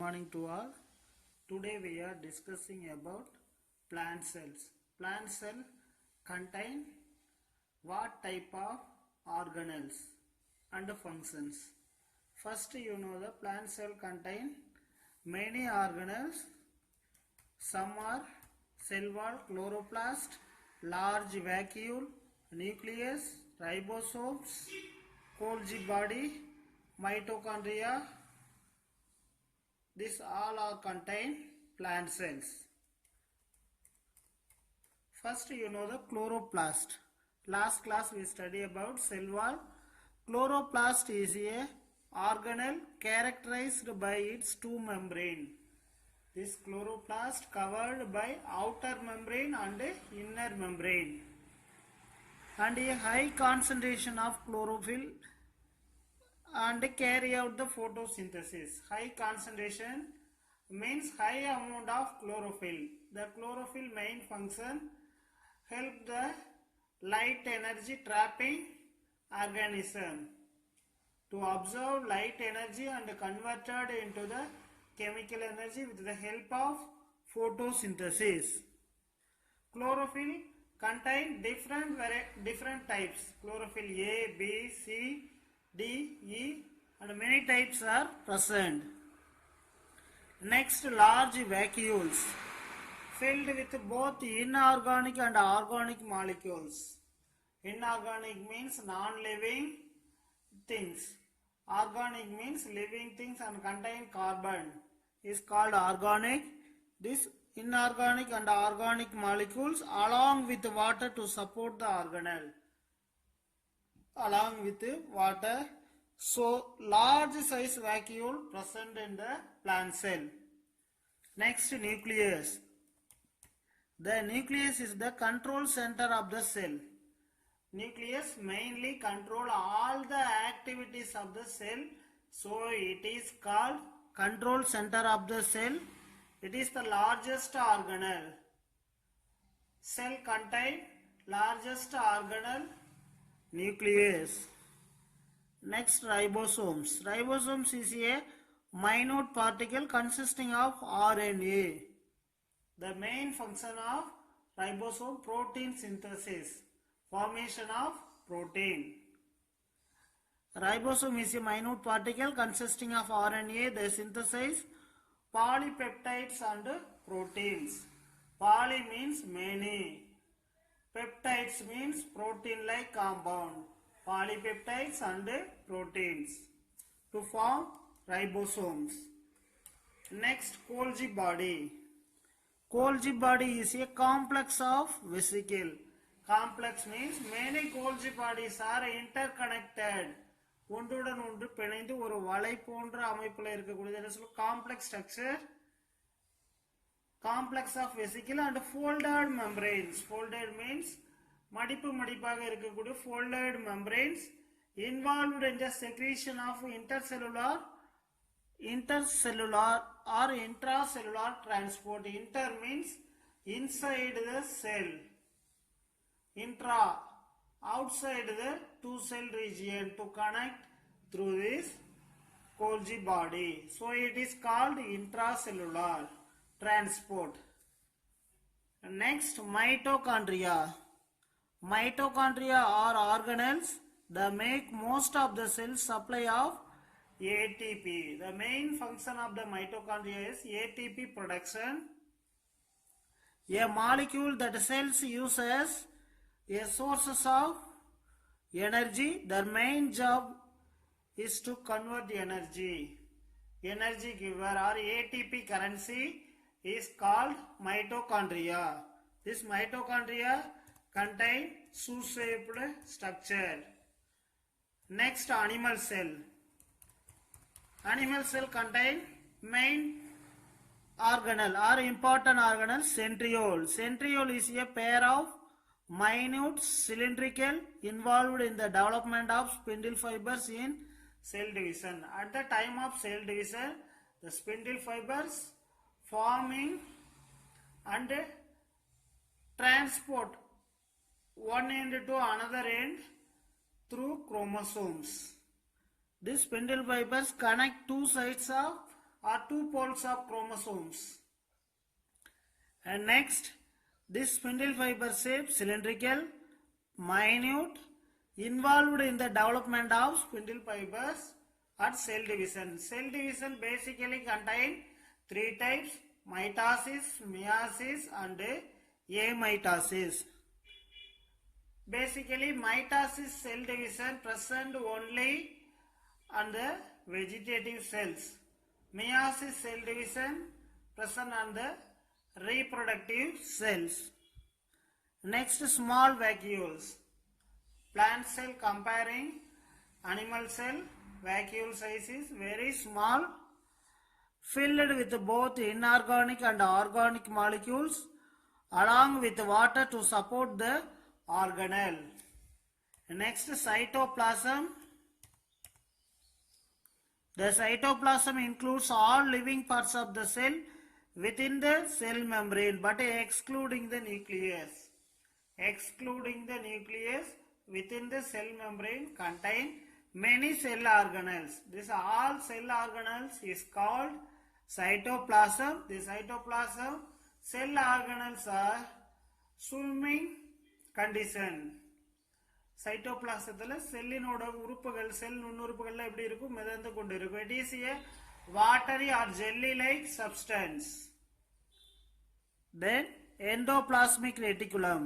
Morning to all. Today we are discussing about plant cells. Plant cell contain what type of organelles and functions. First, you know the plant cell contain many organelles. Some are cell wall, chloroplast, large vacuole, nucleus, ribosomes, Golgi body, mitochondria. This all are contain plant cells. First, you know the chloroplast. Last class we study about cell wall. Chloroplast is a organelle characterized by its two membrane. This chloroplast covered by outer membrane and inner membrane, and a high concentration of chlorophyll and carry out the photosynthesis. High concentration means high amount of chlorophyll. The chlorophyll main function help the light energy trapping organism to absorb light energy and converted into the chemical energy with the help of photosynthesis. Chlorophyll contain different types. Chlorophyll A, B, C, D, E and many types are present. Next, large vacuoles filled with both inorganic and organic molecules. Inorganic means non-living things. Organic means living things and contain carbon is called organic. This inorganic and organic molecules along with water to support the organelle. Along with water. So large size vacuole present in the plant cell. Next, nucleus. The nucleus is the control center of the cell. Nucleus mainly control all the activities of the cell. So it is called control center of the cell. It is the largest organelle. Cell contain largest organelle, nucleus. Next, ribosomes. Ribosomes is a minute particle consisting of RNA. The main function of ribosome protein synthesis, formation of protein. Ribosome is a minute particle consisting of RNA. They synthesize polypeptides and proteins. Poly means many. Peptides means protein-like compound. Polypeptides and proteins to form ribosomes. Next, Golgi body. Golgi body is a complex of vesicle. Complex means many Golgi bodies are interconnected. ஒன்றுடன் ஒன்று பிணைந்து ஒரு வலை போன்ற அமைப்பில் இருக்கக்கூடிய complex structure. Complex of vesicle and folded membranes. Folded means மடிப்பு மடிப்பாக இருக்கக்கூடிய folded membranes involved in the secretion of intercellular or intracellular transport. Inter means inside the cell. Intra outside the two cell region to connect through this Golgi body. So it is called intracellular transport. Next, mitochondria. Mitochondria are organelles that make most of the cell supply of ATP. The main function of the mitochondria is ATP production. A molecule that cells use as a source of energy. Their main job is to convert energy. Energy giver or ATP currency is called mitochondria. This mitochondria contain shoe-shaped structure. Next, animal cell. Animal cell contain main organelle or important organelle, centriole. Centriole is a pair of minute cylindrical involved in the development of spindle fibers in cell division. At the time of cell division, the spindle fibers forming and transport one end to another end through chromosomes. These spindle fibers connect two sides of or two poles of chromosomes. And next, this spindle fiber shape cylindrical, minute, involved in the development of spindle fibers at cell division. Cell division basically contain three types: mitosis, meiosis and amitosis. Basically, mitosis cell division present only on the vegetative cells. Meiosis cell division present on the reproductive cells. Next, small vacuoles. Plant cell comparing animal cell, vacuole size is very small, filled with both inorganic and organic molecules along with water to support the organelle. Next, cytoplasm. The cytoplasm includes all living parts of the cell within the cell membrane but excluding the nucleus. Excluding the nucleus, within the cell membrane contain many cell organelles. This all cell organelles is called cytoplasm. The cytoplasm cell organelles are swimming condition. சைட்டோபிளாசத்தில் செல்லினோட உறுப்புகள் செல் நுண்ணுறுப்புகள்லாம் எப்படி இருக்கும்? மிதந்து கொண்டு இருக்கும். It is a watery or jelly like substance. Then endoplasmic reticulum.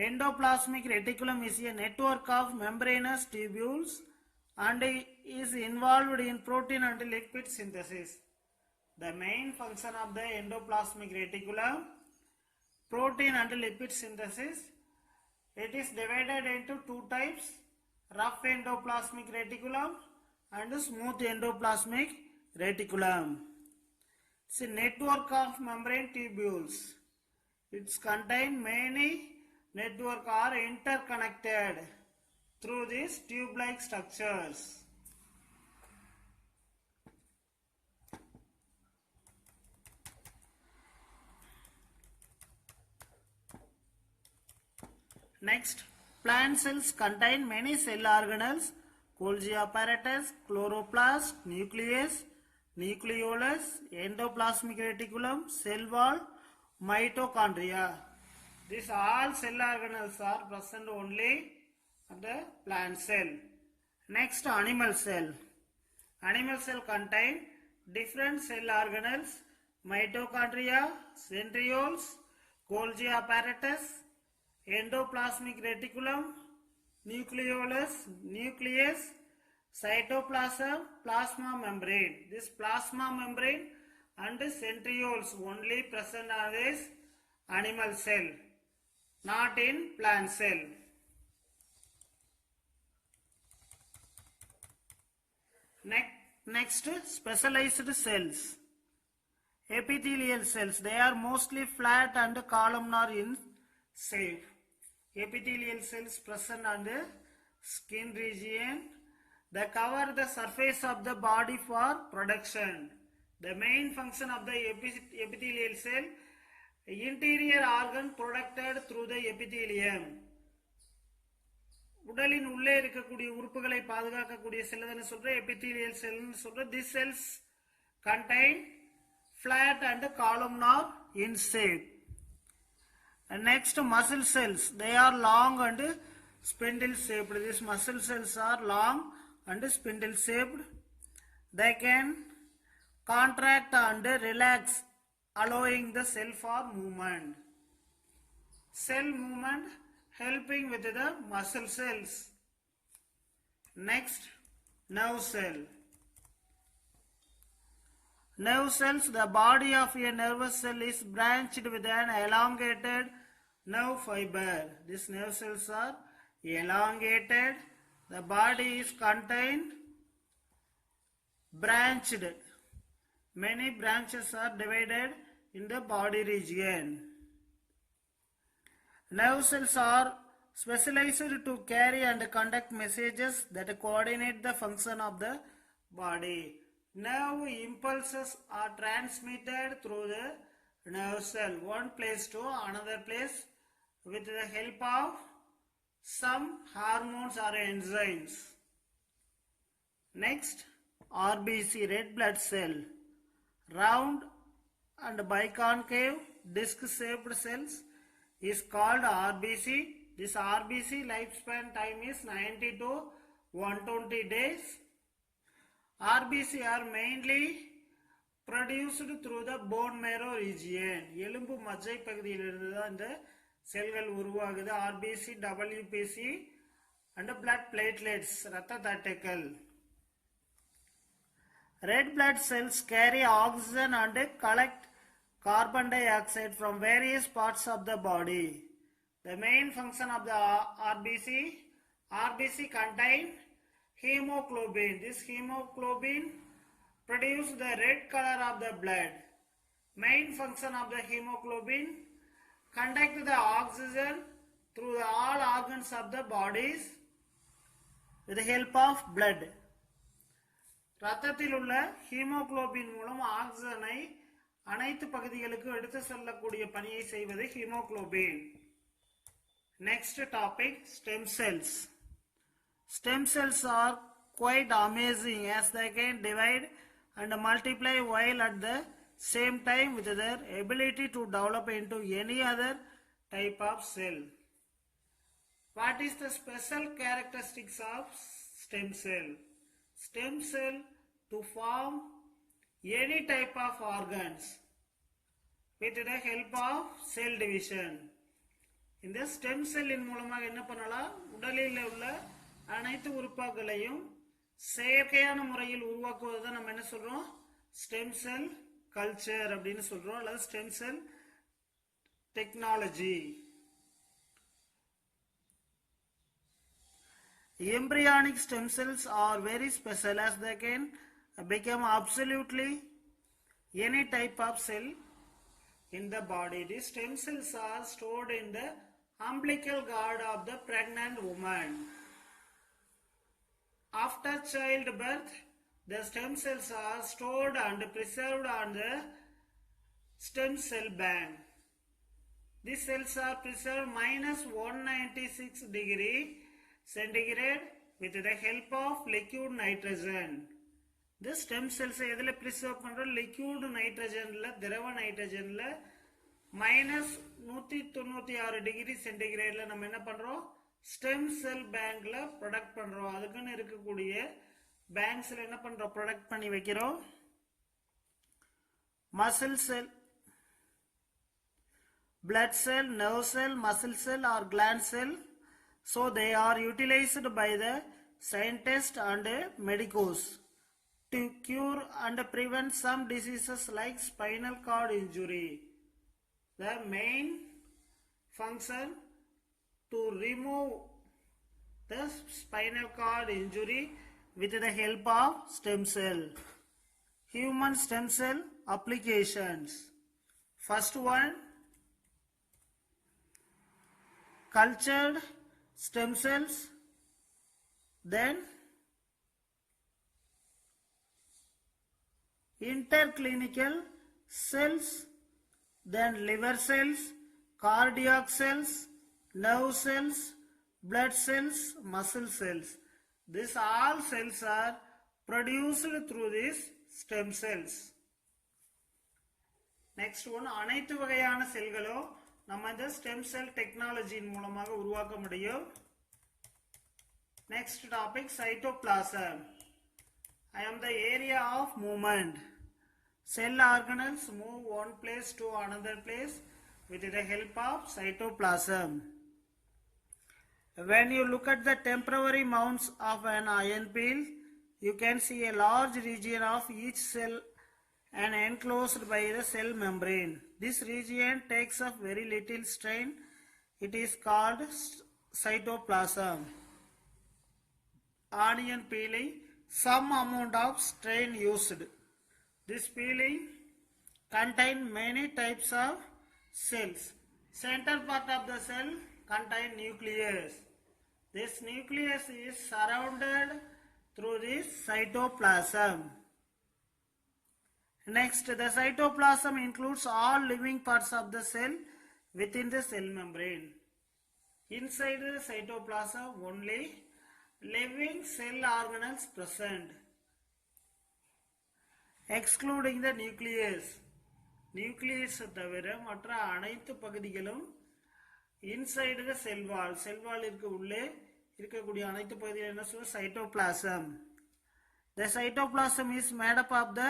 Endoplasmic reticulum is a network of membranous tubules and is involved in protein and lipid synthesis. The main function of the endoplasmic reticulum, protein and lipid synthesis. It is divided into two types: rough endoplasmic reticulum and smooth endoplasmic reticulum. It's a network of membrane tubules. It contains many network are interconnected through these tube-like structures. Next, plant cells contain many cell organelles: Golgi apparatus, chloroplast, nucleus, nucleolus, endoplasmic reticulum, cell wall, mitochondria. These all cell organelles are present only at the plant cell. Next, animal cell. Animal cell contain different cell organelles: mitochondria, centrioles, Golgi apparatus, endoplasmic reticulum, nucleolus, nucleus, cytoplasm, plasma membrane. This plasma membrane and centrioles only present on this animal cell, not in plant cell. Next, specialized cells. Epithelial cells. They are mostly flat and columnar in shape. Epithelial cells present on the skin region. They cover the surface of the body for protection. The main function of the epithelial cell, interior organ protected through the epithelium. உடலின் உள்ளே இருக்கக்கூடிய உறுப்புகளை பாதுகாக்கக்கூடிய செல் தான சொல்ற epithelial cell னு சொல்ற. These cells contain flat and columnar in shape. And next, muscle cells. They are long and spindle shaped. These muscle cells are long and spindle shaped. They can contract and relax, allowing the cell for movement. Cell movement helping with the muscle cells. Next, nerve cell. Nerve cells. The body of a nervous cell is branched with an elongated nerve fiber. These nerve cells are elongated. The body is contained branched. Many branches are divided in the body region. Nerve cells are specialized to carry and conduct messages that coordinate the function of the body. Nerve impulses are transmitted through the nerve cell, one place to another place, with the help of some hormones or enzymes. Next, RBC, red blood cell. round and biconcave disc-shaped cells is called RBC. This RBC lifespan time is 90 to 120 days. RBC are mainly produced through the bone marrow region. எலும்பு மஜ்ஜை பகுதியிலிருந்து தான் இந்த செல்கள் உருவாகுது. RBC, WBC and blood platelets, இரத்த தட்டுக்கள். Red blood cells carry oxygen and collect carbon dioxide from various parts of the body. The main function of the RBC contain hemoglobin. This hemoglobin produce the red color of the blood. Main function of the hemoglobin conduct the oxygen through all organs of the bodies with the help of blood. இரத்தத்தில் உள்ள haemoglobin மூலம் ஆக்சிஜனை அனைத்து பகுதிகளுக்கு எடுத்து செல்லக்கூடிய பணியை செய்வது haemoglobin. Next topic, stem cells. Stem cells are quite amazing as they can divide and multiply while at the same time with their ability to develop into any other type of cell. What is the special characteristics of stem cell? Stem cell to form any type of organs with the help of cell division. இந்த stem செல்லின் மூலமாக என்ன பண்ணலாம், உடலில் உள்ள அனைத்து உறுப்புகளையும் செயற்கையான முறையில் உருவாக்குவதை நம்ம என்ன சொல்றோம், ஸ்டெம் செல் கல்ச்சர் அப்படின்னு சொல்றோம், அல்லது stem cell technology. Embryonic stem cells are very special as they can become absolutely any type of cell in the body. These stem cells are stored in the umbilical cord of the pregnant woman. After childbirth, the stem cells are stored and preserved on the stem cell bank. These cells are preserved minus 196 degree centigrade with the help of liquid nitrogen. The stem cells எதில preserve பண்றோம், liquid nitrogenல, திரவ நைட்ரஜன்ல minus 196 degree சென்டிகிரேட்ல நம்ம என்ன பண்றோம், stem cell பேங்க்ல product பண்றோம். அதுக்குன்னு இருக்கக்கூடிய பேங்க்ஸ்ல என்ன பண்றோம், ப்ரொடக்ட் பண்ணி வைக்கிறோம். Muscle sell, blood cell, nerve cell, muscle cell or gland cell. So they are utilized by the scientists and medicos to cure and prevent some diseases like spinal cord injury. The main function to remove the spinal cord injury with the help of stem cell. Human stem cell applications. First one, cultured stem cells, then interclinical cells, then liver cells, cardiac cells, nerve cells, blood cells, muscle cells. These all cells are produced through these stem cells. Next one, அனைத்து வகையான செல்களும் நம்ம இந்த stem cell டெக்னாலஜியின் மூலமாக உருவாக்க முடியும். Next topic, cytoplasm. I am the area of movement. Cell organelles move one place to another place with the help of cytoplasm. When you look at the temporary mounts of an iron peel, you can see a large region of each cell and enclosed by the cell membrane. This region takes up very little strain. It is called cytoplasm. Onion peeling, some amount of strain used. This peeling contain many types of cells. Center part of the cell contain nucleus. This nucleus is surrounded through this cytoplasm. Next, the cytoplasm includes all living parts of the cell within the cell membrane. Inside the cytoplasm, only living cell organelles present. excluding the nucleus. Nucleus தவிர மற்ற அனைத்து பகுதிகளும் inside the செல் வால், செல் வாலிற்கு உள்ளே இருக்கக்கூடிய அனைத்து பகுதிகள் என்ன சொல்ல, cytoplasm. The cytoplasm is made up of the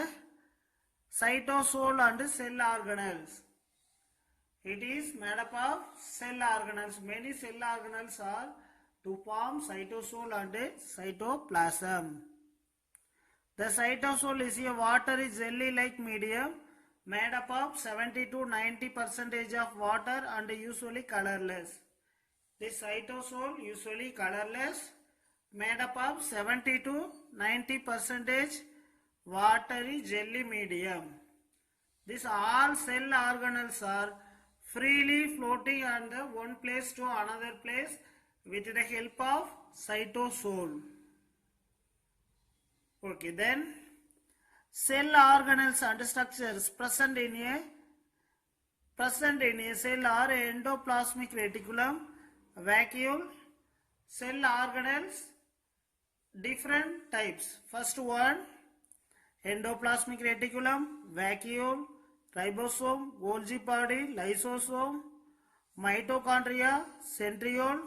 cytosol and cell organelles. It is made up of cell organelles. Many cell organelles are to form cytosol and cytoplasm. The cytosol is a watery jelly-like medium made up of 70 to 90% of water and usually colorless. The cytosol usually colorless, made up of 70 to 90% watery jelly medium. These all cell organelles are freely floating on the one place to another place with the help of cytosol. Okay, then cell organelles and structures present in a cell are endoplasmic reticulum, vacuole. Cell organelles different types. First one, endoplasmic reticulum, vacuole, ribosome, Golgi body, lysosome, mitochondria, centriole,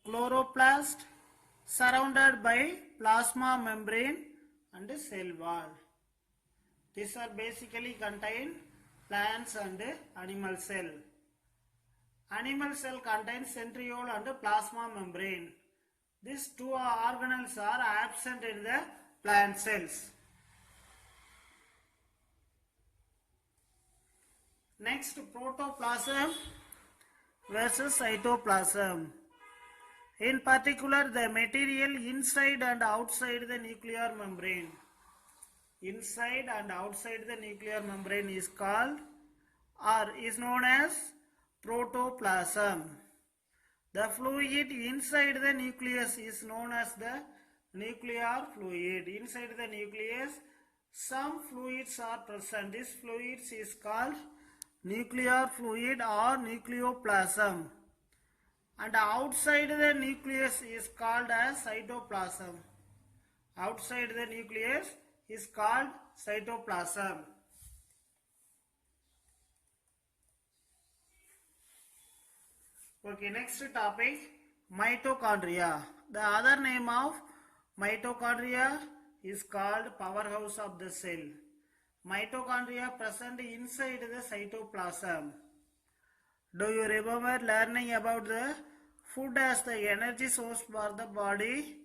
chloroplast, surrounded by plasma membrane and cell wall. These are basically contain plants and animal cell. Animal cell contains centriole and plasma membrane. These two organelles are absent in the plant cells. Next, protoplasm versus cytoplasm. In particular, the material inside and outside the nuclear membrane. Inside and outside the nuclear membrane is called or is known as protoplasm. The fluid inside the nucleus is known as the nuclear fluid. Inside the nucleus, some fluids are present. This fluids is called nuclear fluid or nucleoplasm. And outside the nucleus is called as cytoplasm. Outside the nucleus is called cytoplasm. Okay, next topic, mitochondria. The other name of mitochondria is called powerhouse of the cell. Mitochondria present inside the cytoplasm. Do you remember learning about the food as the energy source for the body?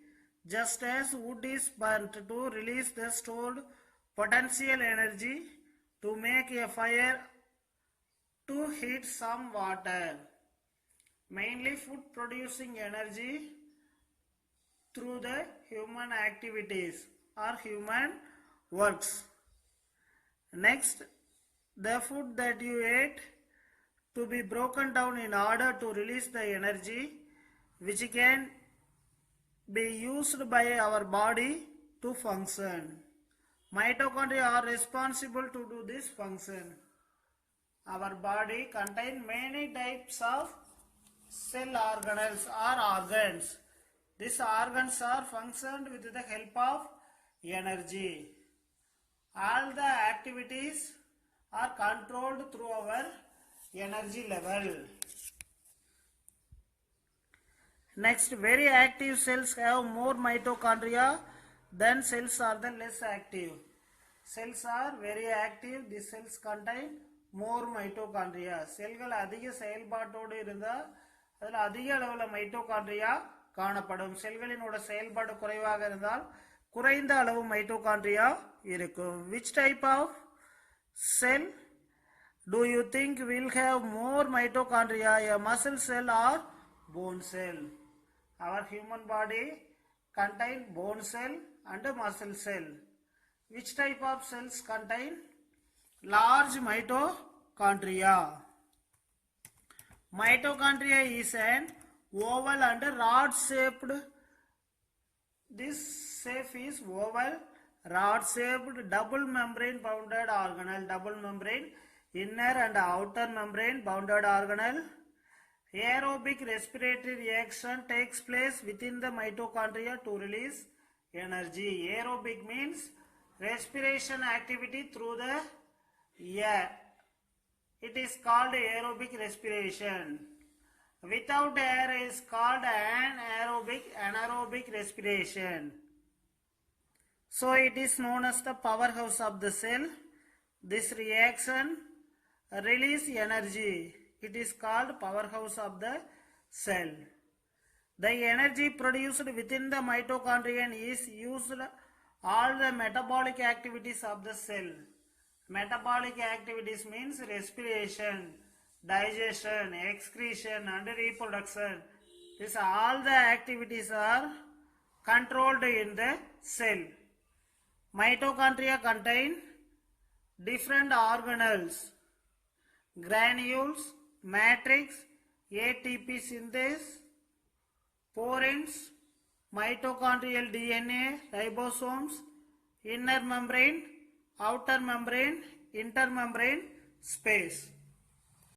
Just as wood is burnt to release the stored potential energy to make a fire to heat some water. Mainly food producing energy through the human activities or human works. Next, the food that you ate to be broken down in order to release the energy which can be used by our body to function. Mitochondria are responsible to do this function. Our body contains many types of cell organelles or organs. These organs are functioned with the help of energy. All the activities are controlled through our energy level. Next, very active cells have more mitochondria than cells are the less active. Cells are very active. These cells contain more mitochondria. செல்கள் அதிக செயல்பாட்டோடு இருந்தால் அதில் அதிக அளவில் mitochondria காணப்படும். செல்களினோட செயல்பாடு குறைவாக இருந்தால் குறைந்த அளவு மைட்டோகாண்ட்ரியா இருக்கும். Which type of cell do you think will have more mitochondria, a muscle cell or bone cell? Our human body contain bone cell and muscle cell. Which type of cells contain large mitochondria? Mitochondria is an oval and rod shaped. This shape is oval, rod shaped, double membrane bounded organelle. Double membrane, inner and outer membrane bounded organelle. Aerobic respiratory reaction takes place within the mitochondria to release energy. Aerobic means respiration activity through the air. It is called aerobic respiration. Without air is called anaerobic respiration. So it is known as the powerhouse of the cell. This reaction release energy. It is called powerhouse of the cell. The energy produced within the mitochondrion is used all the metabolic activities of the cell. Metabolic activities means respiration, digestion, excretion and reproduction. These all the activities are controlled in the cell. Mitochondria contain different organelles, granules, matrix, ATP synthase, porins, mitochondrial DNA, ribosomes, inner membrane, outer membrane, intermembrane space.